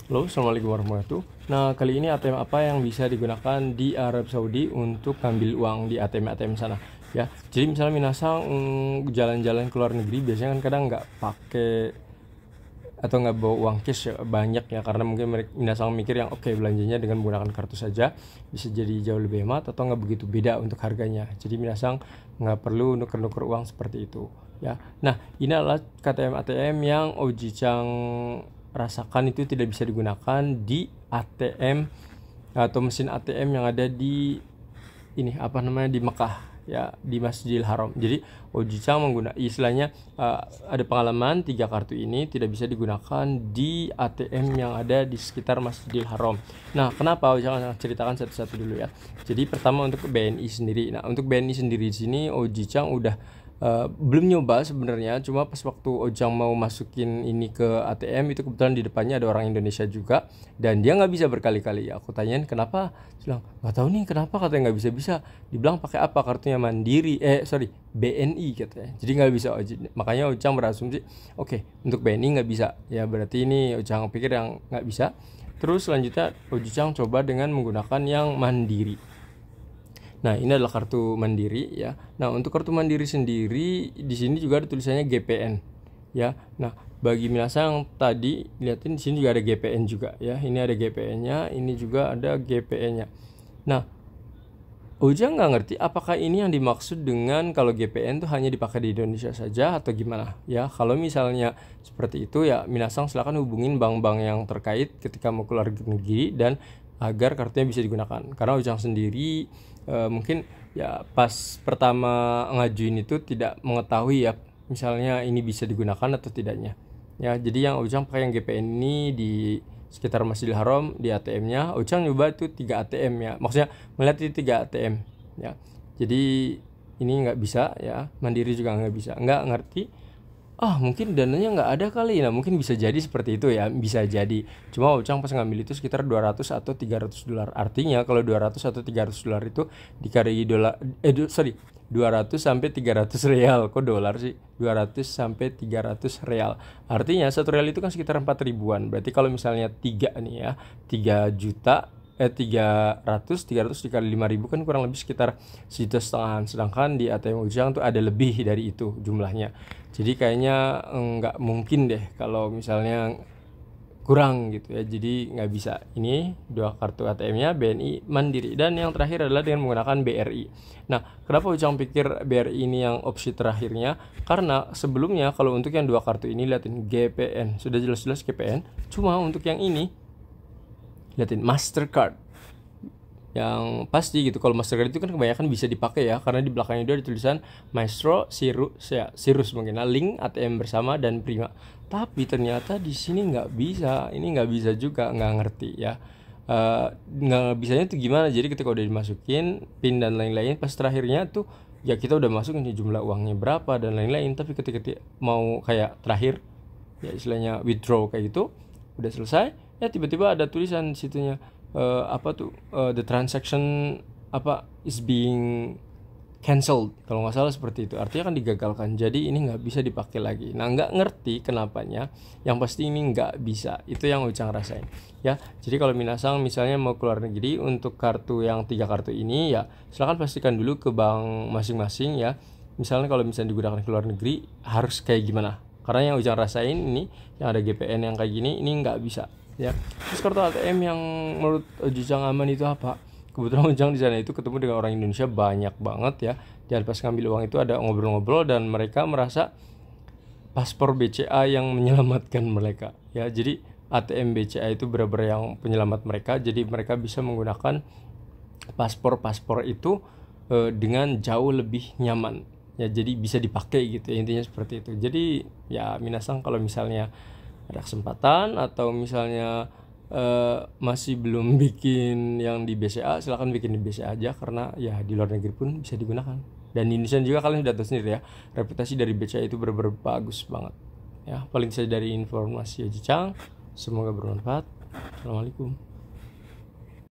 Halo, assalamualaikum warahmatullahi wabarakatuh. Nah, kali ini ATM apa yang bisa digunakan di Arab Saudi untuk ngambil uang di ATM sana? Ya, jadi misalnya minasang jalan-jalan ke luar negeri biasanya kan kadang nggak pakai atau nggak bawa uang cash ya, banyak ya, karena mungkin minasang mikir yang oke, belanjanya dengan menggunakan kartu saja bisa jadi jauh lebih hemat atau nggak begitu beda untuk harganya. Jadi minasang nggak perlu nuker-nuker uang seperti itu ya. Nah, ini adalah ATM yang Oji Chang rasakan itu tidak bisa digunakan di ATM atau mesin ATM yang ada di ini di Mekah ya, di Masjidil Haram. Jadi Oji Chang menggunakan istilahnya ada pengalaman 3 kartu ini tidak bisa digunakan di ATM yang ada di sekitar Masjidil Haram. Nah, kenapa Oji Chang ceritakan satu-satu dulu ya. Jadi pertama untuk BNI sendiri. Nah, untuk BNI sendiri di sini Oji Chang udah belum nyoba sebenarnya, cuma pas waktu Ojang mau masukin ini ke ATM itu kebetulan di depannya ada orang Indonesia juga dan dia nggak bisa berkali-kali. Aku tanyain kenapa, bilang nggak tahu nih kenapa, katanya nggak bisa. Dibilang pakai apa, kartunya Mandiri, BNI katanya, jadi nggak bisa. Makanya Ojang berasumsi oke, untuk BNI nggak bisa ya, berarti ini Ojang pikir yang nggak bisa. Terus selanjutnya Ojang coba dengan menggunakan yang Mandiri. Nah, ini adalah kartu Mandiri ya. Nah, untuk kartu Mandiri sendiri di sini juga ada tulisannya GPN ya. Nah, bagi minasang tadi lihatin di sini juga ada GPN juga ya. Ini ada GPN-nya, ini juga ada GPN-nya. Nah, Ujang nggak ngerti apakah ini yang dimaksud dengan kalau GPN tuh hanya dipakai di Indonesia saja atau gimana ya. Kalau misalnya seperti itu ya, minasang silakan hubungin bank-bank yang terkait ketika mau keluar negeri dan agar kartunya bisa digunakan. Karena Ujang sendiri mungkin ya pas pertama ngajuin itu tidak mengetahui ya misalnya ini bisa digunakan atau tidaknya ya. Jadi yang Ujang pakai yang GPN ini di sekitar Masjidil Haram di ATM-nya. Ujang nyoba itu 3 ATM ya, maksudnya melihat itu 3 ATM ya. Jadi ini nggak bisa ya, Mandiri juga nggak bisa, nggak ngerti. Mungkin dananya nggak ada kali. Nah, mungkin bisa jadi seperti itu ya, bisa jadi. Cuma Ucang pas ngambil itu sekitar 200 atau 300 dolar. Artinya kalau 200 atau 300 dolar itu dikali dolar 200 sampai 300 real. Kok dolar sih? 200 sampai 300 real. Artinya 1 real itu kan sekitar 4 ribuan. Berarti kalau misalnya 3 nih ya, 3 juta 300 dikali 5.000 kan kurang lebih sekitar 1,5 juta. Sedangkan di ATM Ujang tuh ada lebih dari itu jumlahnya. Jadi kayaknya nggak mungkin deh kalau misalnya kurang gitu ya. Jadi nggak bisa. Ini 2 kartu ATM-nya BNI Mandiri. Dan yang terakhir adalah dengan menggunakan BRI. Nah, kenapa Ujang pikir BRI ini yang opsi terakhirnya? Karena sebelumnya kalau untuk yang 2 kartu ini liatin GPN, sudah jelas-jelas GPN. Cuma untuk yang ini liatin Mastercard, yang pasti gitu. Kalau Mastercard itu kan kebanyakan bisa dipakai ya, karena di belakangnya dia ada tulisan Maestro, Sirus mungkin, Link, ATM bersama dan Prima. Tapi ternyata di sini nggak bisa, ini nggak bisa juga, nggak ngerti ya. Nggak bisanya tuh gimana. Jadi ketika udah dimasukin PIN dan lain-lain, pas terakhirnya tuh ya kita udah masukin jumlah uangnya berapa dan lain-lain, tapi ketika mau kayak terakhir ya istilahnya withdraw kayak gitu, udah selesai ya tiba-tiba ada tulisan situnya the transaction is being cancelled, kalau nggak salah seperti itu. Artinya kan digagalkan, jadi ini nggak bisa dipakai lagi. Nah, nggak ngerti kenapanya, yang pasti ini nggak bisa. Itu yang Ucang rasain ya. Jadi kalau minasang misalnya mau keluar negeri untuk kartu yang 3 kartu ini ya, silahkan pastikan dulu ke bank masing-masing ya. Misalnya kalau misalnya digunakan ke luar negeri harus kayak gimana, karena yang Ujang rasain ini yang ada GPN yang kayak gini ini nggak bisa ya. Terus kartu ATM yang menurut Ujang aman itu apa? Kebetulan Ujang di sana itu ketemu dengan orang Indonesia banyak banget ya. Dan pas ngambil uang itu ada ngobrol-ngobrol dan mereka merasa paspor BCA yang menyelamatkan mereka ya. Jadi ATM BCA itu benar-benar yang penyelamat mereka. Jadi mereka bisa menggunakan paspor itu dengan jauh lebih nyaman ya. Jadi bisa dipakai gitu ya, intinya seperti itu. Jadi ya minasang kalau misalnya ada kesempatan atau misalnya masih belum bikin yang di BCA, silahkan bikin di BCA aja, karena ya di luar negeri pun bisa digunakan. Dan di Indonesia juga kalian sudah tahu sendiri ya, reputasi dari BCA itu benar-benar bagus banget ya. Paling saja dari informasi Haji Chang, semoga bermanfaat. Assalamualaikum.